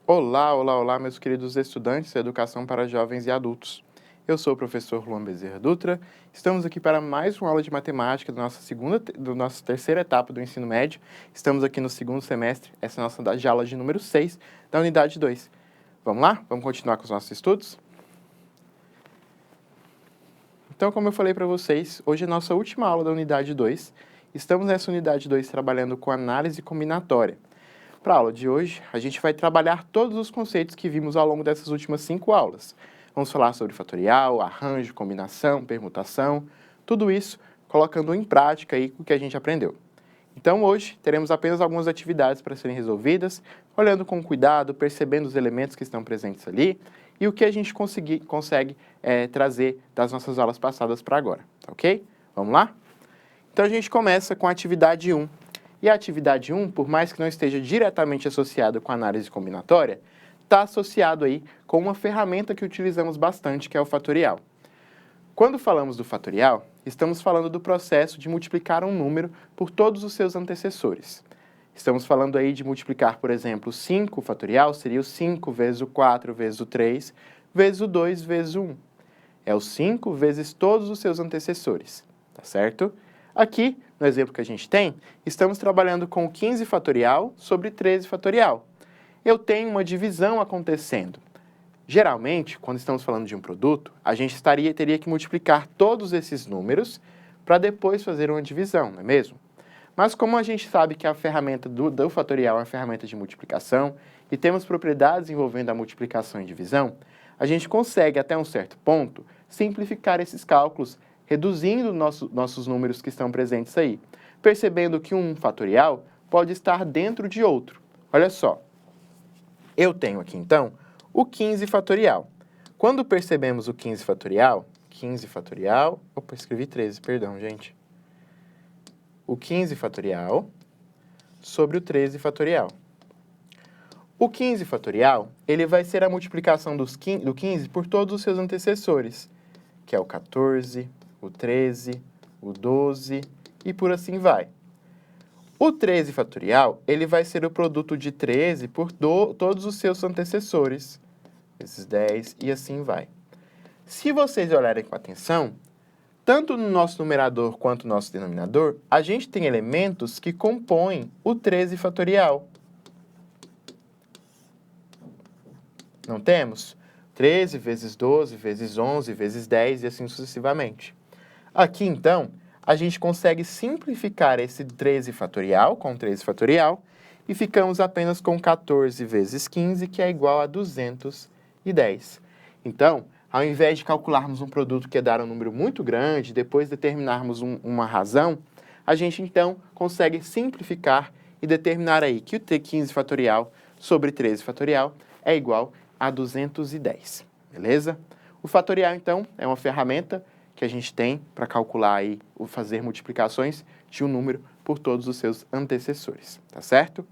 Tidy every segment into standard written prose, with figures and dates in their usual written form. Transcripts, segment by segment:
Olá, olá, olá, meus queridos estudantes de Educação para Jovens e Adultos. Eu sou o professor Luan Bezerra Dutra. Estamos aqui para mais uma aula de matemática da nossa terceira etapa do ensino médio. Estamos aqui no segundo semestre, essa é a nossa aula de número 6 da unidade 2. Vamos lá? Vamos continuar com os nossos estudos? Então, como eu falei para vocês, hoje é a nossa última aula da unidade 2. Estamos nessa unidade 2 trabalhando com análise combinatória. Para a aula de hoje, a gente vai trabalhar todos os conceitos que vimos ao longo dessas últimas 5 aulas. Vamos falar sobre fatorial, arranjo, combinação, permutação, tudo isso colocando em prática aí o que a gente aprendeu. Então hoje teremos apenas algumas atividades para serem resolvidas, olhando com cuidado, percebendo os elementos que estão presentes ali e o que a gente consegue trazer das nossas aulas passadas para agora, tá ok? Vamos lá? Então a gente começa com a atividade 1. E a atividade 1, por mais que não esteja diretamente associada com a análise combinatória, está associado aí com uma ferramenta que utilizamos bastante, que é o fatorial. Quando falamos do fatorial, estamos falando do processo de multiplicar um número por todos os seus antecessores. Estamos falando aí de multiplicar, por exemplo, 5 fatorial seria o 5 vezes o 4 vezes o 3 vezes o 2 vezes o 1. É o 5 vezes todos os seus antecessores, tá certo? Aqui, no exemplo que a gente tem, estamos trabalhando com 15 fatorial sobre 13 fatorial. Eu tenho uma divisão acontecendo. Geralmente, quando estamos falando de um produto, a gente teria que multiplicar todos esses números para depois fazer uma divisão, não é mesmo? Mas como a gente sabe que a ferramenta do fatorial é uma ferramenta de multiplicação e temos propriedades envolvendo a multiplicação e divisão, a gente consegue, até um certo ponto, simplificar esses cálculos, reduzindo nossos números que estão presentes aí, percebendo que um fatorial pode estar dentro de outro. Olha só, eu tenho aqui então o 15 fatorial. Quando percebemos o 15 fatorial, opa, escrevi 13, perdão, gente. O 15 fatorial sobre o 13 fatorial. O 15 fatorial, ele vai ser a multiplicação do 15 por todos os seus antecessores, que é o 14, o 13, o 12 e por assim vai. O 13 fatorial, ele vai ser o produto de 13 por todos os seus antecessores, esses 10 e assim vai. Se vocês olharem com atenção, tanto no nosso numerador quanto no nosso denominador, a gente tem elementos que compõem o 13 fatorial. Não temos? 13 vezes 12 vezes 11 vezes 10 e assim sucessivamente. Aqui, então, a gente consegue simplificar esse 13 fatorial com 13 fatorial e ficamos apenas com 14 vezes 15, que é igual a 210. Então, ao invés de calcularmos um produto que ia dar um número muito grande, depois determinarmos uma razão, a gente, então, consegue simplificar e determinar aí que o 15 fatorial sobre 13 fatorial é igual a 210, beleza? O fatorial, então, é uma ferramenta que a gente tem para calcular aí, ou fazer multiplicações de um número por todos os seus antecessores, tá certo?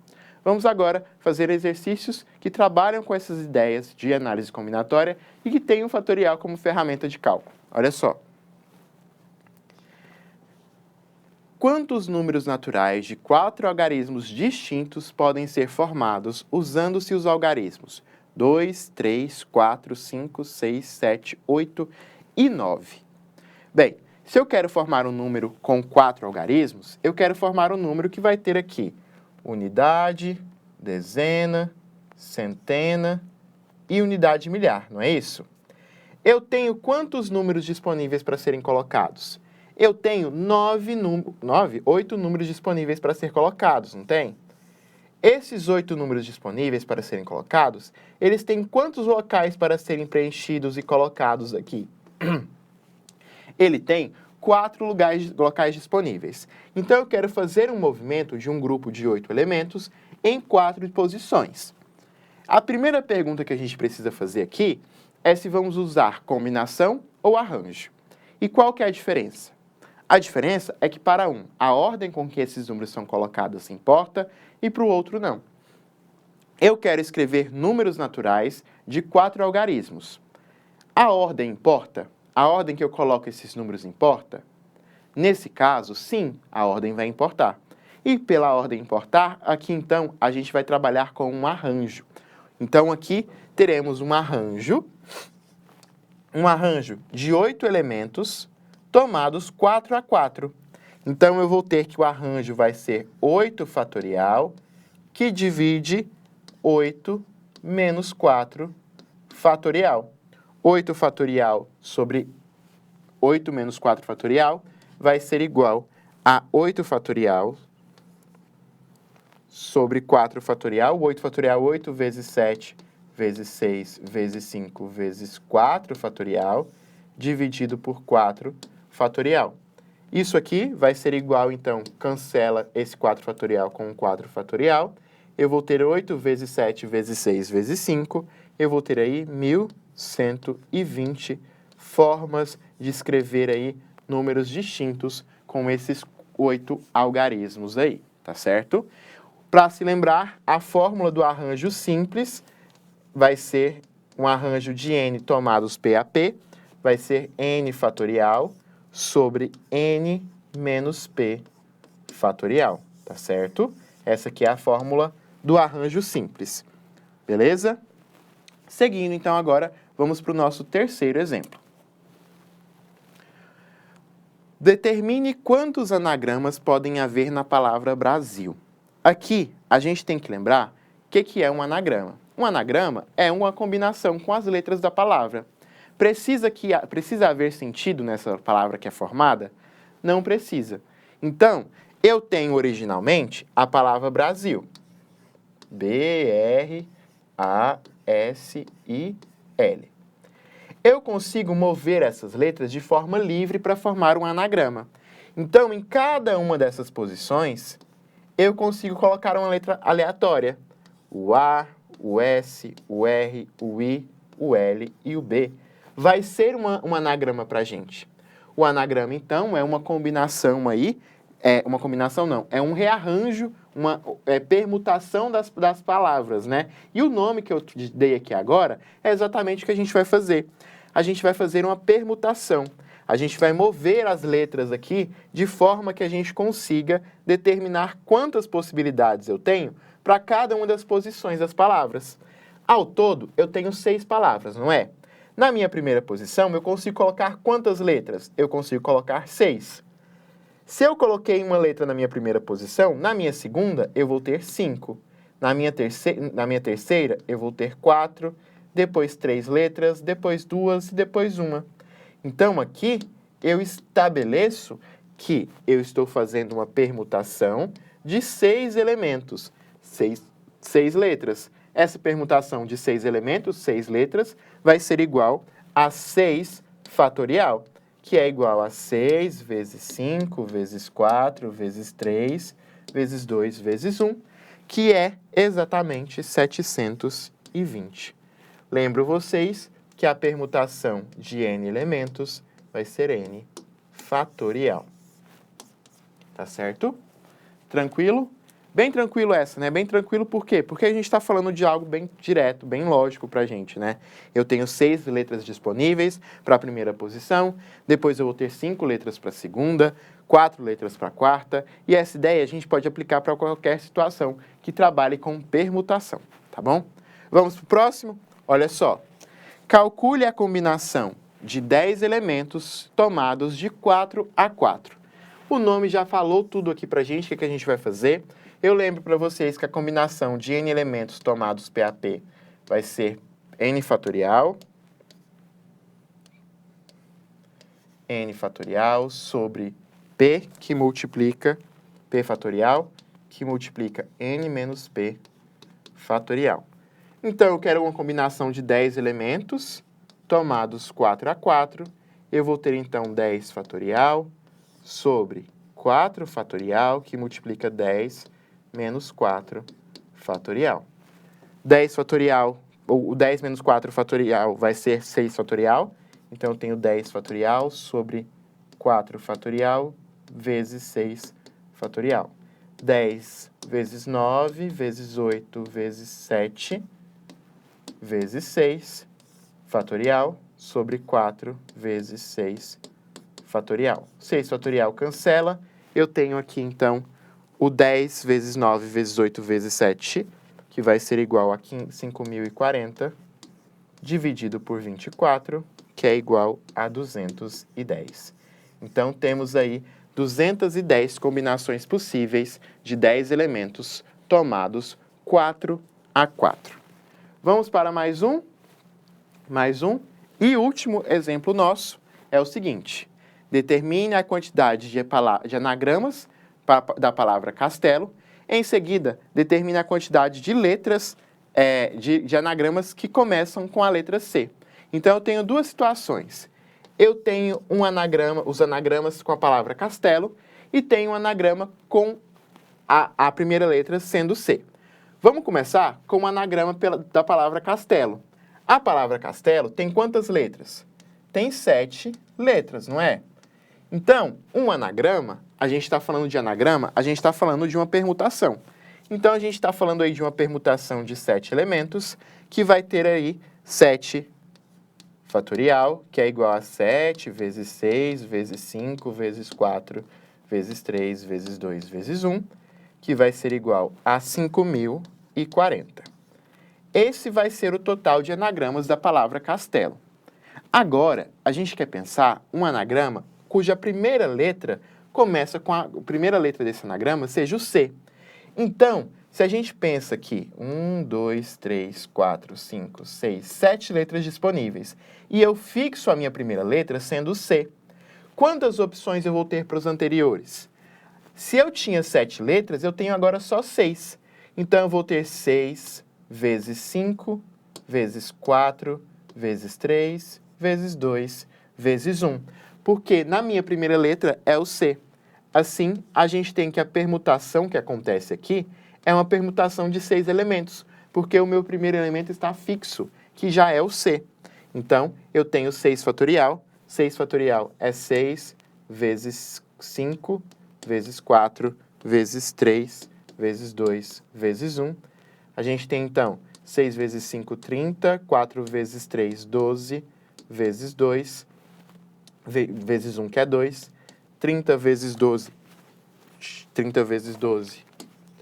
Vamos agora fazer exercícios que trabalham com essas ideias de análise combinatória e que têm o fatorial como ferramenta de cálculo. Olha só. Quantos números naturais de 4 algarismos distintos podem ser formados usando-se os algarismos 2, 3, 4, 5, 6, 7, 8 e 9? Bem, se eu quero formar um número com 4 algarismos, eu quero formar um número que vai ter aqui unidade, dezena, centena e unidade milhar, não é isso? Eu tenho quantos números disponíveis para serem colocados? Eu tenho 8 números disponíveis para ser colocados, não tem? Esses 8 números disponíveis para serem colocados, eles têm quantos locais para serem preenchidos e colocados aqui? Ele tem 4 locais disponíveis. Então, eu quero fazer um movimento de um grupo de 8 elementos em 4 posições. A primeira pergunta que a gente precisa fazer aqui é se vamos usar combinação ou arranjo. E qual que é a diferença? A diferença é que para um, a ordem com que esses números são colocados importa e para o outro não. Eu quero escrever números naturais de 4 algarismos. A ordem importa? A ordem que eu coloco esses números importa? Nesse caso, sim, a ordem vai importar. E pela ordem importar, aqui então a gente vai trabalhar com um arranjo. Então, aqui teremos um arranjo de 8 elementos tomados 4 a 4. Então, eu vou ter que o arranjo vai ser 8 fatorial, que divide 8 menos 4 fatorial. 8 fatorial sobre 8 menos 4 fatorial vai ser igual a 8 fatorial sobre 4 fatorial. 8 fatorial, 8 vezes 7, vezes 6, vezes 5, vezes 4 fatorial, dividido por 4 fatorial. Isso aqui vai ser igual, então, cancela esse 4 fatorial com 4 fatorial. Eu vou ter 8 vezes 7, vezes 6, vezes 5. Eu vou ter aí 1.120 formas de escrever aí números distintos com esses 8 algarismos aí, tá certo? Para se lembrar, a fórmula do arranjo simples vai ser um arranjo de n tomados P a P, vai ser n fatorial sobre n menos p fatorial, tá certo? Essa aqui é a fórmula do arranjo simples, beleza? Seguindo, então, agora, vamos para o nosso terceiro exemplo. Determine quantos anagramas podem haver na palavra Brasil. Aqui, a gente tem que lembrar o que é um anagrama. Um anagrama é uma combinação com as letras da palavra. Precisa haver sentido nessa palavra que é formada? Não precisa. Então, eu tenho originalmente a palavra Brasil. B-R-A-S-I-L. Eu consigo mover essas letras de forma livre para formar um anagrama. Então, em cada uma dessas posições, eu consigo colocar uma letra aleatória. O A, o S, o R, o I, o L e o B. Vai ser um anagrama para a gente. O anagrama, então, é uma combinação aí, uma combinação não, é um rearranjo, uma permutação das palavras, né? E o nome que eu dei aqui agora é exatamente o que a gente vai fazer. A gente vai fazer uma permutação. A gente vai mover as letras aqui de forma que a gente consiga determinar quantas possibilidades eu tenho para cada uma das posições das palavras. Ao todo, eu tenho 6 palavras, não é? Na minha primeira posição, eu consigo colocar quantas letras? Eu consigo colocar 6. Se eu coloquei uma letra na minha primeira posição, na minha segunda, eu vou ter 5. Na minha terceira, eu vou ter 4, depois 3 letras, depois 2 e depois 1. Então, aqui, eu estabeleço que eu estou fazendo uma permutação de 6 elementos, 6 letras. Essa permutação de 6 elementos, 6 letras, vai ser igual a 6 fatorial, que é igual a 6 vezes 5, vezes 4, vezes 3, vezes 2, vezes 1, que é exatamente 720. Lembro vocês que a permutação de n elementos vai ser n fatorial. Tá certo? Tranquilo? Bem tranquilo essa, né? Bem tranquilo por quê? Porque a gente está falando de algo bem direto, bem lógico pra gente, né? Eu tenho 6 letras disponíveis para a primeira posição, depois eu vou ter 5 letras para a segunda, 4 letras para a quarta, e essa ideia a gente pode aplicar para qualquer situação que trabalhe com permutação, tá bom? Vamos pro próximo? Olha só. Calcule a combinação de 10 elementos tomados de 4 a 4. O nome já falou tudo aqui pra gente, o que a gente vai fazer? Eu lembro para vocês que a combinação de n elementos tomados P a P vai ser n fatorial sobre P que multiplica P fatorial, que multiplica n menos P fatorial. Então, eu quero uma combinação de 10 elementos tomados 4 a 4. Eu vou ter, então, 10 fatorial sobre 4 fatorial, que multiplica 10 menos 4 fatorial. 10 fatorial, ou o 10 menos 4 fatorial vai ser 6 fatorial. Então, eu tenho 10 fatorial sobre 4 fatorial vezes 6 fatorial. 10 vezes 9 vezes 8 vezes 7 vezes 6 fatorial sobre 4 vezes 6 fatorial. 6 fatorial cancela. Eu tenho aqui, então, o 10 vezes 9 vezes 8 vezes 7, que vai ser igual a 5.040, dividido por 24, que é igual a 210. Então, temos aí 210 combinações possíveis de 10 elementos tomados 4 a 4. Vamos para mais um. E último exemplo nosso é o seguinte. Determine a quantidade de anagramas da palavra castelo. Em seguida, determine a quantidade de letras de anagramas que começam com a letra C. Então, eu tenho duas situações. Eu tenho os anagramas com a palavra castelo e tenho um anagrama com a primeira letra sendo C. Vamos começar com o anagrama da palavra castelo. A palavra castelo tem quantas letras? Tem 7 letras, não é? Então, um anagrama, a gente está falando de anagrama, a gente está falando de uma permutação. Então, a gente está falando aí de uma permutação de 7 elementos, que vai ter aí 7 fatorial, que é igual a 7 vezes 6, vezes 5, vezes 4, vezes 3, vezes 2, vezes 1, que vai ser igual a 5.040. Esse vai ser o total de anagramas da palavra castelo. Agora, a gente quer pensar um anagrama cuja primeira letra começa com a primeira letra desse anagrama seja o C. Então, se a gente pensa que 1, 2, 3, 4, 5, 6, 7 letras disponíveis e eu fixo a minha primeira letra sendo o C, quantas opções eu vou ter para os anteriores? Se eu tinha 7 letras, eu tenho agora só 6. Então, eu vou ter 6 vezes 5, vezes 4, vezes 3, vezes 2, vezes 1. Porque na minha primeira letra é o C. Assim, a gente tem que a permutação que acontece aqui é uma permutação de 6 elementos, porque o meu primeiro elemento está fixo, que já é o C. Então, eu tenho 6 fatorial. 6 fatorial é 6 vezes 5, vezes 4, vezes 3, vezes 2, vezes 1. A gente tem, então, 6 vezes 5, 30, 4 vezes 3, 12, vezes 2, vezes 1, que é 2, 30 vezes 12, 30 vezes 12,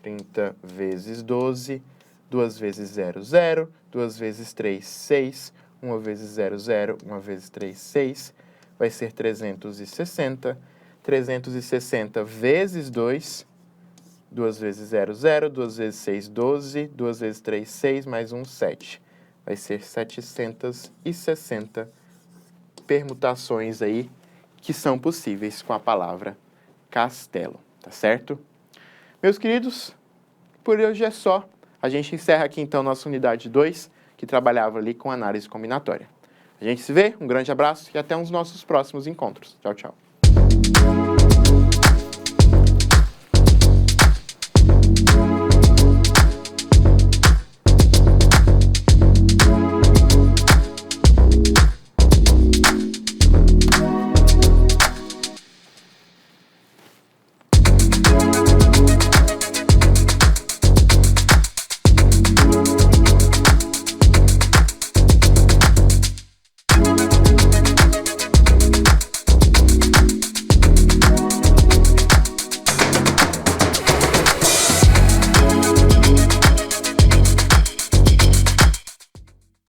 30 vezes 12, 2 vezes 0, 0, 2 vezes 3, 6, 1 vezes 0, 0, 1 vezes 3, 6, vai ser 360, 360 vezes 2, 2 vezes 0, 0, 2 vezes 6, 12, 2 vezes 3, 6, mais 1, 7. Vai ser 760 permutações aí que são possíveis com a palavra castelo, tá certo? Meus queridos, por hoje é só. A gente encerra aqui então nossa unidade 2, que trabalhava ali com análise combinatória. A gente se vê, um grande abraço e até os nossos próximos encontros. Tchau, tchau.